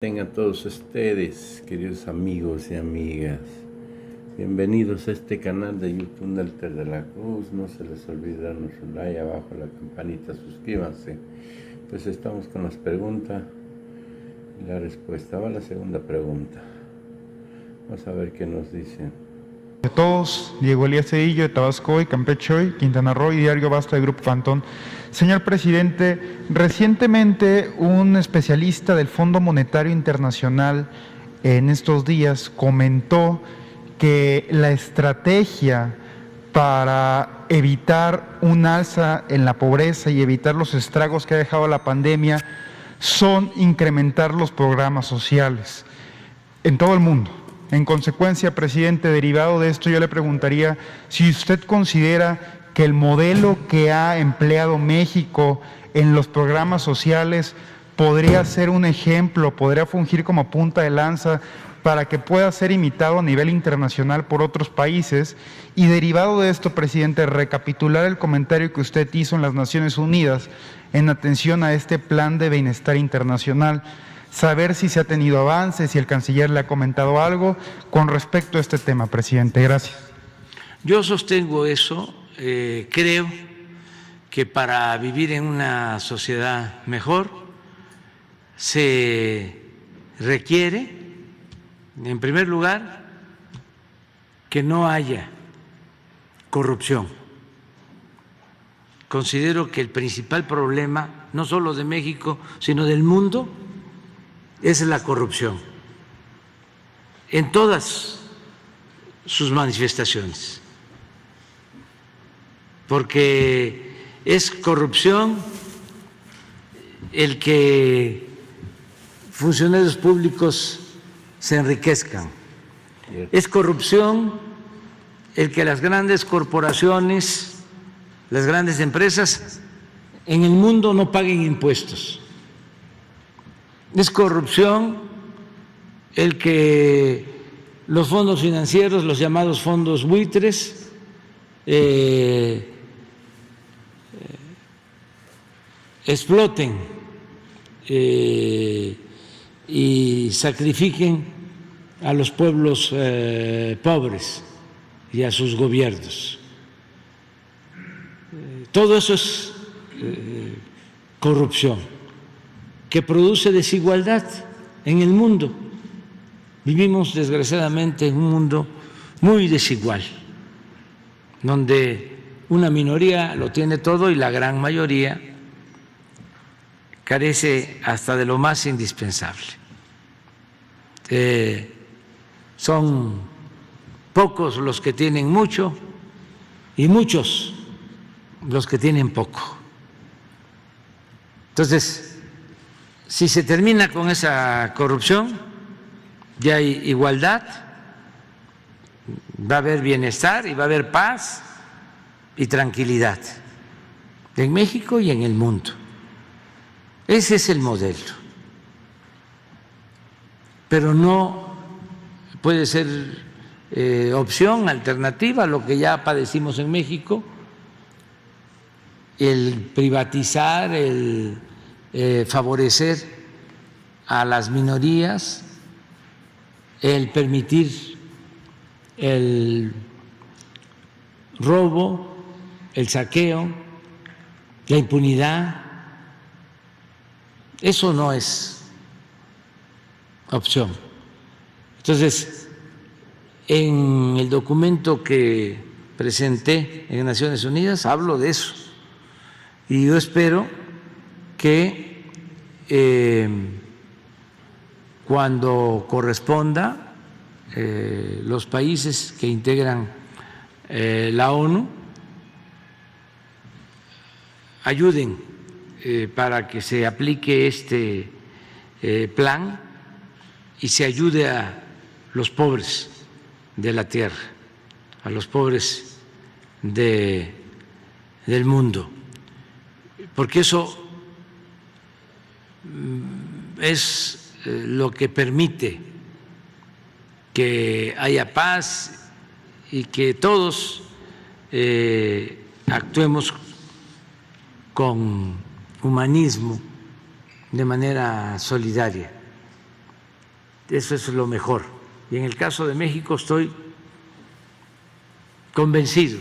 Tengan todos ustedes, queridos amigos y amigas, bienvenidos a este canal de YouTube Nelter de la Cruz. No se les olvide darnos un like, abajo la campanita, suscríbanse. Pues estamos con las preguntas y la respuesta. Va la segunda pregunta. Vamos a ver qué nos dicen. De todos, Diego Elías Cedillo de Tabasco y Campeche Hoy, Quintana Roo y Diario Basta de Grupo Cantón. Señor presidente, recientemente un especialista del Fondo Monetario Internacional en estos días comentó que la estrategia para evitar un alza en la pobreza y evitar los estragos que ha dejado la pandemia son incrementar los programas sociales en todo el mundo. En consecuencia, presidente, derivado de esto, yo le preguntaría si usted considera que el modelo que ha empleado México en los programas sociales podría ser un ejemplo, podría fungir como punta de lanza para que pueda ser imitado a nivel internacional por otros países. Y derivado de esto, presidente, recapitular el comentario que usted hizo en las Naciones Unidas en atención a este plan de bienestar internacional. Saber si se ha tenido avances, si el canciller le ha comentado algo con respecto a este tema, presidente. Gracias. Yo sostengo eso. Creo que para vivir en una sociedad mejor se requiere, en primer lugar, que no haya corrupción. Considero que el principal problema, no solo de México, sino del mundo, es la corrupción, en todas sus manifestaciones, porque es corrupción el que funcionarios públicos se enriquezcan, es corrupción el que las grandes corporaciones, las grandes empresas en el mundo no paguen impuestos. Es corrupción el que los fondos financieros, los llamados fondos buitres, exploten y sacrifiquen a los pueblos pobres y a sus gobiernos. Todo eso es corrupción, que produce desigualdad en el mundo. Vivimos, desgraciadamente, en un mundo muy desigual, donde una minoría lo tiene todo y la gran mayoría carece hasta de lo más indispensable. Son pocos los que tienen mucho y muchos los que tienen poco. Entonces, si se termina con esa corrupción, ya hay igualdad, va a haber bienestar y va a haber paz y tranquilidad en México y en el mundo. Ese es el modelo. Pero no puede ser opción, alternativa a lo que ya padecimos en México, el privatizar, el favorecer a las minorías, el permitir el robo, el saqueo, la impunidad. Eso no es opción. Entonces, en el documento que presenté en Naciones Unidas hablo de eso, y yo espero que cuando corresponda los países que integran la ONU ayuden para que se aplique este plan y se ayude a los pobres de la tierra, a los pobres del mundo, porque eso es lo que permite que haya paz y que todos actuemos con humanismo, de manera solidaria. eso es lo mejor. Y en el caso de México estoy convencido.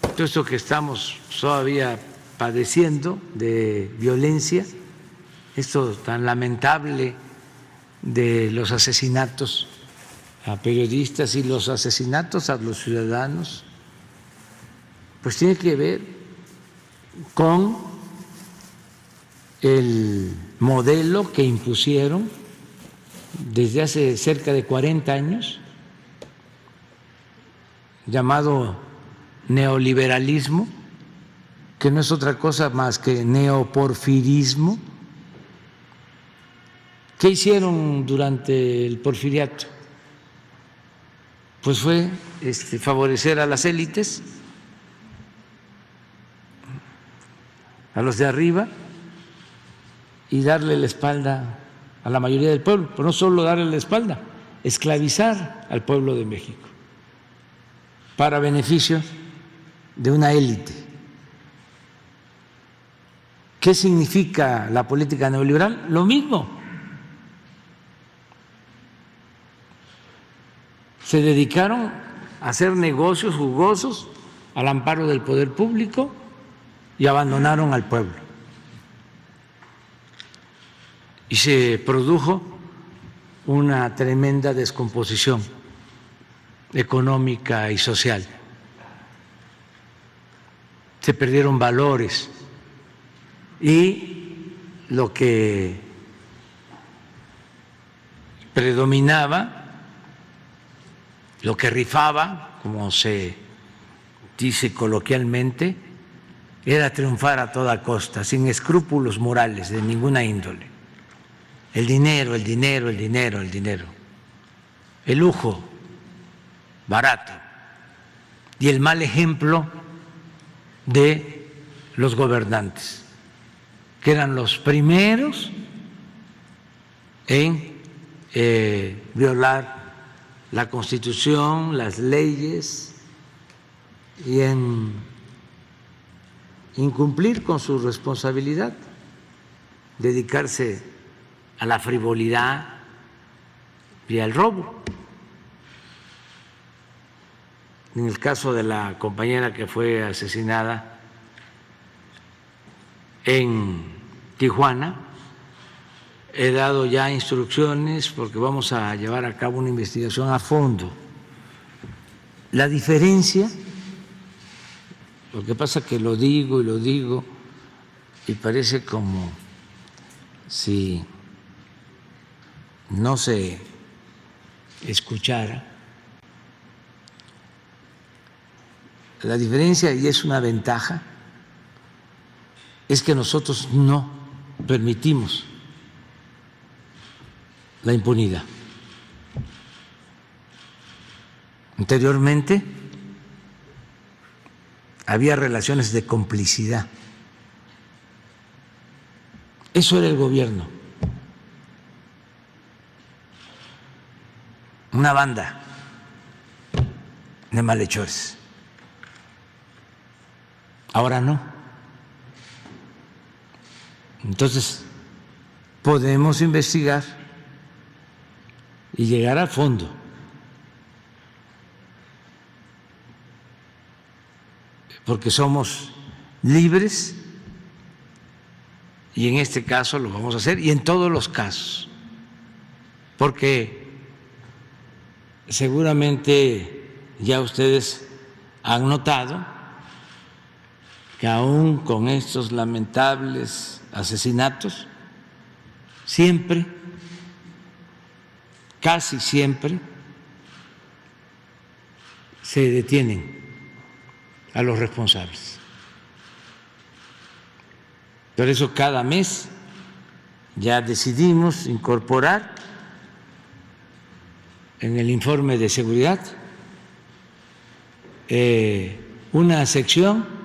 Todo esto que estamos todavía padeciendo de violencia, esto tan lamentable de los asesinatos a periodistas y los asesinatos a los ciudadanos, pues tiene que ver con el modelo que impusieron desde hace cerca de 40 años, llamado neoliberalismo, que no es otra cosa más que neoporfirismo. ¿Qué hicieron durante el porfiriato? Pues fue favorecer a las élites, a los de arriba, y darle la espalda a la mayoría del pueblo, pero no solo darle la espalda, esclavizar al pueblo de México para beneficio de una élite. ¿Qué significa la política neoliberal? Lo mismo. Se dedicaron a hacer negocios jugosos al amparo del poder público y abandonaron al pueblo. Y se produjo una tremenda descomposición económica y social. Se perdieron valores y lo que predominaba, lo que rifaba, como se dice coloquialmente, era triunfar a toda costa, sin escrúpulos morales de ninguna índole. El dinero, el dinero, el dinero, el dinero. El lujo barato. Y el mal ejemplo de los gobernantes, que eran los primeros en violar la Constitución, las leyes y en incumplir con su responsabilidad, dedicarse a la frivolidad y al robo. En el caso de la compañera que fue asesinada en Tijuana, he dado ya instrucciones porque vamos a llevar a cabo una investigación a fondo. La diferencia, lo que pasa que lo digo y parece como si no se escuchara. La diferencia, y es una ventaja, es que nosotros no permitimos la impunidad. Anteriormente había relaciones de complicidad. Eso era el gobierno. Una banda de malhechores. Ahora no. Entonces, podemos investigar y llegar a fondo. Porque somos libres y en este caso lo vamos a hacer y en todos los casos. Porque seguramente ya ustedes han notado que aún con estos lamentables asesinatos, siempre, casi siempre, se detienen a los responsables. Por eso cada mes ya decidimos incorporar en el informe de seguridad una sección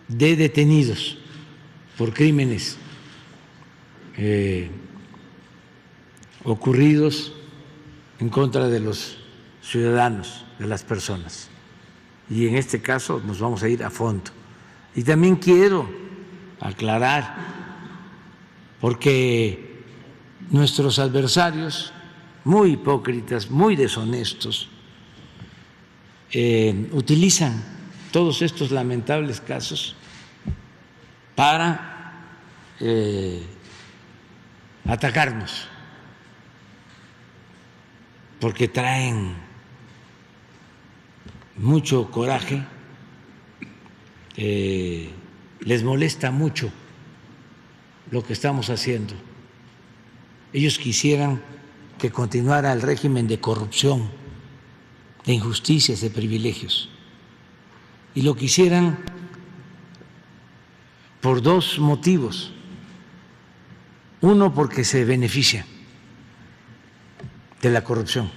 de detenidos por crímenes ocurridos en contra de los ciudadanos, de las personas. Y en este caso nos vamos a ir a fondo. Y también quiero aclarar, porque nuestros adversarios, muy hipócritas, muy deshonestos, utilizan todos estos lamentables casos para atacarnos, porque traen mucho coraje, les molesta mucho lo que estamos haciendo. Ellos quisieran que continuara el régimen de corrupción, de injusticias, de privilegios. Y lo quisieran por dos motivos. Uno, porque se benefician de la corrupción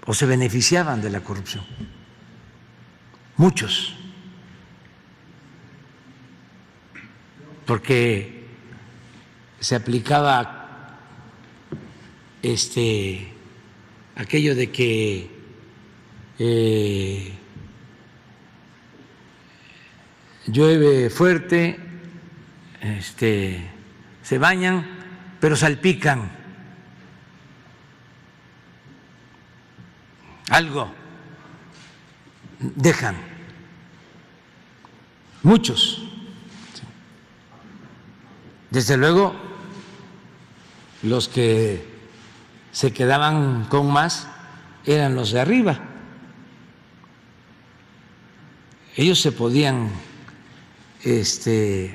o se beneficiaban de la corrupción. Muchos. Porque se aplicaba aquello de que llueve fuerte, se bañan, pero salpican algo, dejan muchos. Desde luego, los que se quedaban con más eran los de arriba. Ellos se podían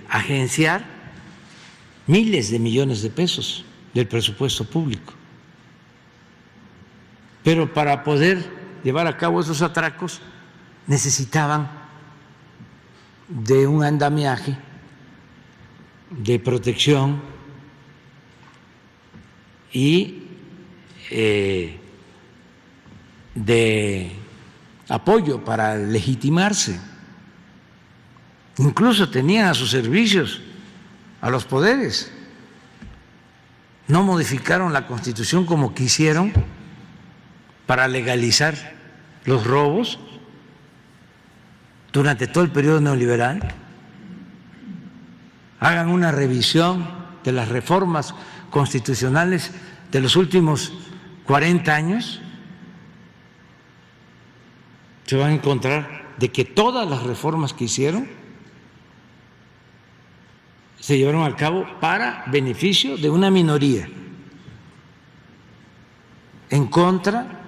agenciar miles de millones de pesos del presupuesto público. Pero para poder llevar a cabo esos atracos necesitaban de un andamiaje de protección y de apoyo para legitimarse. Incluso tenían a sus servicios a los poderes. No modificaron la Constitución como quisieron para legalizar los robos durante todo el periodo neoliberal. Hagan una revisión de las reformas constitucionales de los últimos 40 años, se van a encontrar de que todas las reformas que hicieron se llevaron a cabo para beneficio de una minoría, en contra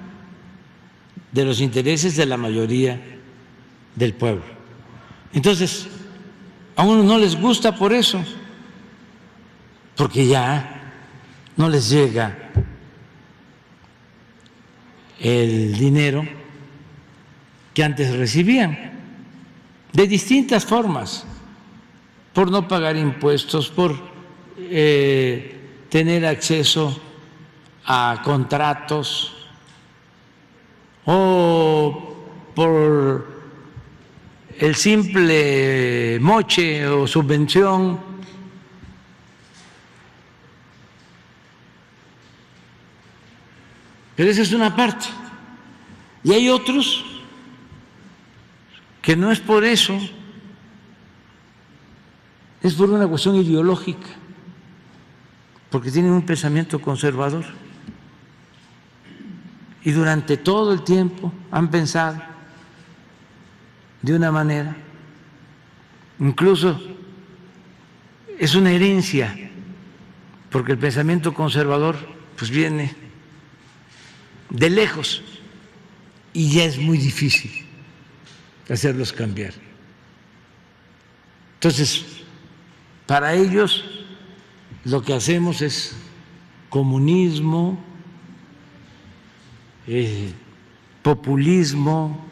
de los intereses de la mayoría del pueblo. Entonces, a uno no les gusta por eso, porque ya no les llega el dinero que antes recibían, de distintas formas, por no pagar impuestos, por tener acceso a contratos o por el simple moche o subvención. Pero esa es una parte. Y hay otros que no es por eso, es por una cuestión ideológica, porque tienen un pensamiento conservador. Y durante todo el tiempo han pensado de una manera, incluso es una herencia, porque el pensamiento conservador pues viene de lejos y ya es muy difícil hacerlos cambiar. Entonces, para ellos lo que hacemos es comunismo, populismo,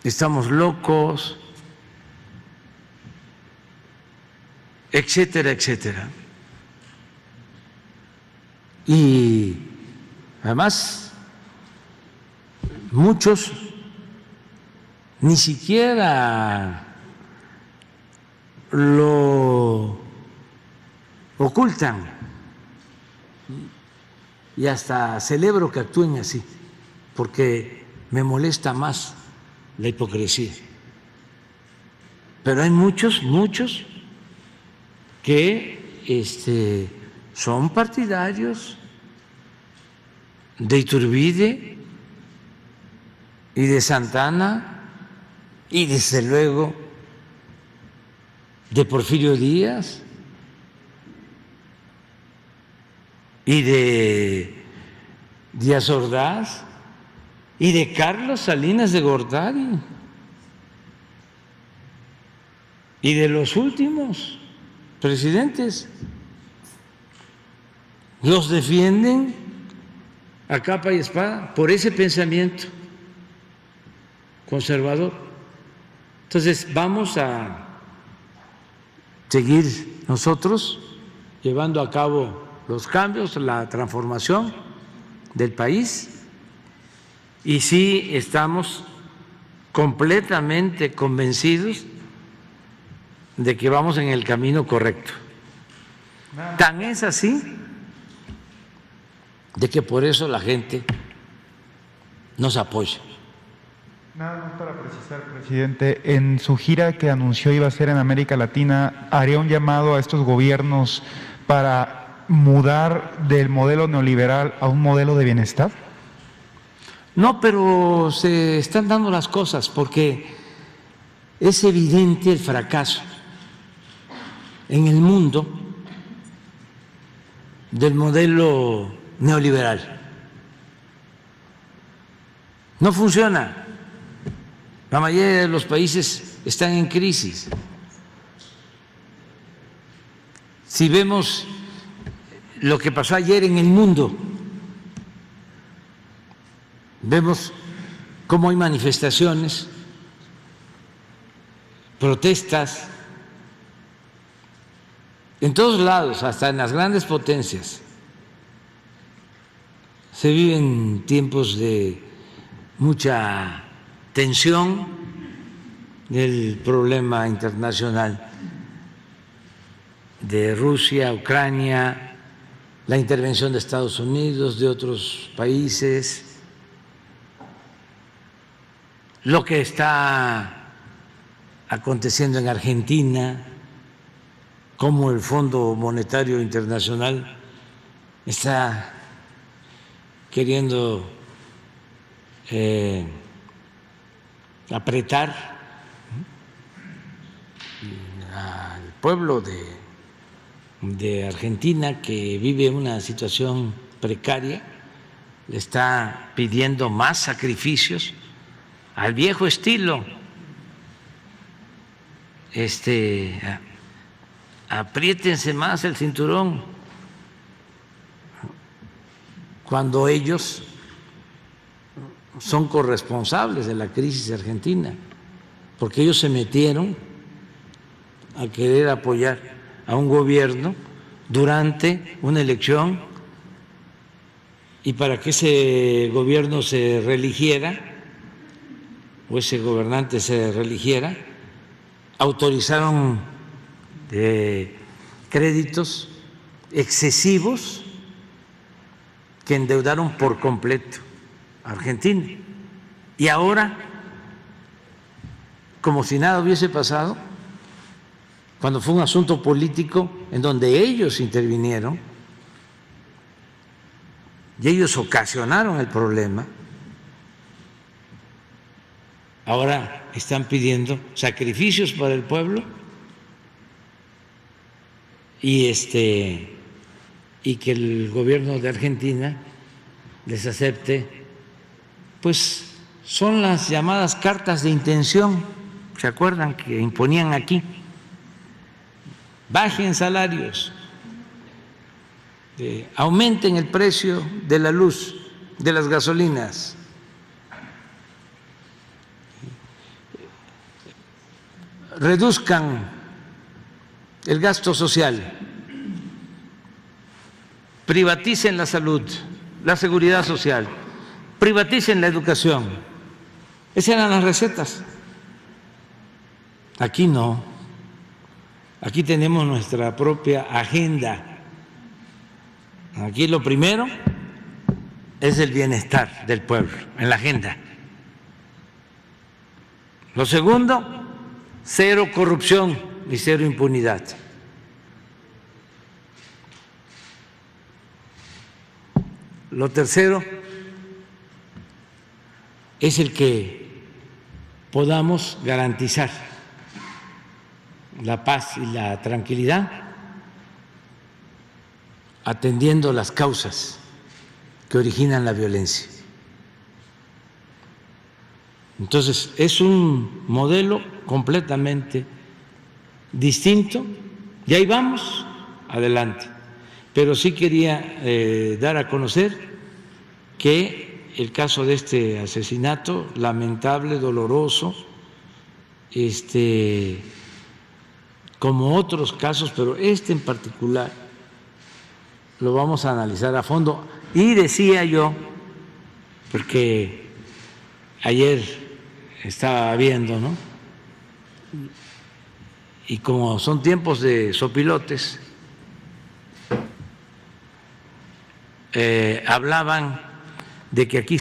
estamos locos, etcétera, etcétera. Y además, muchos ni siquiera lo ocultan, y hasta celebro que actúen así, porque me molesta más la hipocresía. Pero hay muchos que son partidarios de Iturbide y de Santana y desde luego de Porfirio Díaz y de Díaz Ordaz y de Carlos Salinas de Gortari y de los últimos presidentes. Los defienden a capa y espada por ese pensamiento conservador. Entonces vamos a seguir nosotros llevando a cabo los cambios, la transformación del país, y sí estamos completamente convencidos de que vamos en el camino correcto. Tan es así de que por eso la gente nos apoya. Nada más para precisar, presidente, en su gira que anunció iba a hacer en América Latina, ¿haría un llamado a estos gobiernos para mudar del modelo neoliberal a un modelo de bienestar? No, pero se están dando las cosas porque es evidente el fracaso en el mundo del modelo neoliberal. No funciona. La mayoría de los países están en crisis. Si vemos lo que pasó ayer en el mundo, vemos cómo hay manifestaciones, protestas, en todos lados, hasta en las grandes potencias. Se viven tiempos de mucha tensión del problema internacional de Rusia, Ucrania, la intervención de Estados Unidos, de otros países, lo que está aconteciendo en Argentina, cómo el Fondo Monetario Internacional está queriendo apretar al pueblo de Argentina, que vive una situación precaria, le está pidiendo más sacrificios al viejo estilo, apriétense más el cinturón, cuando ellos son corresponsables de la crisis argentina, porque ellos se metieron a querer apoyar a un gobierno durante una elección, y para que ese gobierno se reeligiera o ese gobernante se reeligiera, autorizaron créditos excesivos que endeudaron por completo a Argentina. Y ahora, como si nada hubiese pasado, cuando fue un asunto político en donde ellos intervinieron y ellos ocasionaron el problema, ahora están pidiendo sacrificios para el pueblo y que el gobierno de Argentina les acepte. Pues son las llamadas cartas de intención, ¿se acuerdan? Que imponían aquí. Bajen salarios, aumenten el precio de la luz, de las gasolinas, reduzcan el gasto social, privaticen la salud, la seguridad social, privaticen la educación. Esas eran las recetas. Aquí no. Aquí tenemos nuestra propia agenda. Aquí lo primero es el bienestar del pueblo en la agenda. Lo segundo, cero corrupción y cero impunidad. Lo tercero es el que podamos garantizar la paz y la tranquilidad atendiendo las causas que originan la violencia. Entonces, es un modelo completamente distinto y ahí vamos adelante. Pero sí quería dar a conocer que el caso de este asesinato, lamentable, doloroso, como otros casos, pero este en particular, lo vamos a analizar a fondo. Y decía yo, porque ayer estaba viendo, ¿no? Y como son tiempos de sopilotes, hablaban de que aquí